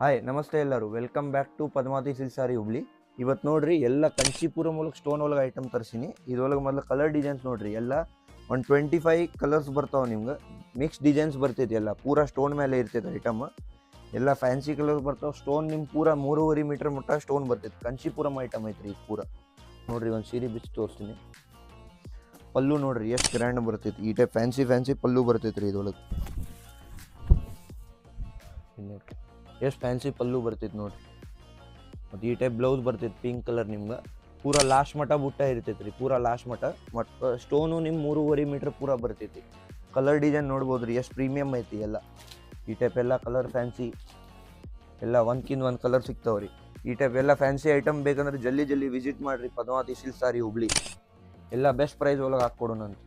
Hi ನಮಸ್ತೆ ಎಲ್ಲರೂ welcome back to Padmavathi silk sari Hubli. ಇವತ್ತು ನೋಡ್ರಿ ಎಲ್ಲ ಕಂಚಿಪುರಂ ಒಳಗೆ ಸ್ಟೋನ್ ಒಳಗೆ ಐಟಮ್ ತರಿಸಿನಿ. ಇದ್ರೊಳಗೆ ಮೊದಲು ಕಲರ್ ಡಿಸೈನ್ಸ್ ನೋಡ್ರಿ, ಎಲ್ಲ ಒಂದು 25 ಕಲರ್ಸ್ ಬರ್ತಾವೆ ನಿಮ್ಗೆ. ಮಿಕ್ಸ್ ಡಿಸೈನ್ಸ್ ಬರ್ತೈತಿ, ಎಲ್ಲ ಪೂರಾ ಸ್ಟೋನ್ ಮೇಲೆ ಇರ್ತೈತೆ ಐಟಮ್. ಎಲ್ಲ ಫ್ಯಾನ್ಸಿ ಕಲರ್ಸ್ ಬರ್ತಾವೆ. ಸ್ಟೋನ್ ನಿಮ್ಮ ಪೂರಾ 3.5 ಮೀಟರ್ ಮಟ್ಟ ಸ್ಟೋನ್ ಬರ್ತೈತಿ. ಕಂಚಿಪುರಂ ಐಟಮ್ ಐತ್ರಿ ಇದು ಪೂರಾ. ನೋಡ್ರಿ ಒಂದು ಸೀರೆ ಬಿಚ್ಚಿ ತೋರಿಸ್ತೀನಿ. ಪಲ್ಲು ನೋಡ್ರಿ ಎಷ್ಟು ಗ್ರ್ಯಾಂಡ್ ಬರ್ತೈತಿ. ಈ ಟೈಪ್ ಫ್ಯಾನ್ಸಿ ಪಲ್ಲು ಬರ್ತೈತ್ರಿ ಇದ್ರೊಳಗೆ. ನೋಡ್ರಿ ಎಷ್ಟು ಫ್ಯಾನ್ಸಿ ಪಲ್ಲು ಬರ್ತೈತಿ ನೋಡ್ರಿ. ಮತ್ತು ಈ ಟೈಪ್ ಬ್ಲೌಸ್ ಬರ್ತೈತಿ ಪಿಂಕ್ ಕಲರ್. ನಿಮ್ಗೆ ಪೂರಾ ಲಾಸ್ಟ್ ಮಟ್ಟ ಬುಟ್ಟ ಇರ್ತೈತಿ ರೀ, ಪೂರಾ ಲಾಸ್ಟ್ ಮಟ್ಟ. ಮತ್ತು ಸ್ಟೋನು ನಿಮ್ಮ 3.5 ಮೀಟರ್ ಪೂರಾ ಬರ್ತೈತಿ. ಕಲರ್ ಡಿಸೈನ್ ನೋಡ್ಬೋದು ರೀ, ಎಷ್ಟು ಪ್ರೀಮಿಯಮ್ ಐತಿ ಎಲ್ಲ. ಈ ಟೈಪ್ ಎಲ್ಲ ಕಲರ್ ಫ್ಯಾನ್ಸಿ ಎಲ್ಲ ಒಂದ್ಕಿಂತ ಒಂದು ಕಲರ್ ಸಿಗ್ತಾವೆ ರೀ. ಈ ಟೈಪ್ ಎಲ್ಲ ಫ್ಯಾನ್ಸಿ ಐಟಮ್ ಬೇಕಂದ್ರೆ ಜಲ್ದಿ ವಿಸಿಟ್ ಮಾಡಿರಿ ಪದ್ಮಾವತಿ ಸಿಲ್ಕ್ ಸಾರಿ ಹುಬ್ಳಿ. ಎಲ್ಲ ಬೆಸ್ಟ್ ಪ್ರೈಸ್ ಒಳಗೆ ಹಾಕ್ಕೊಡೋಣ ಅಂತ.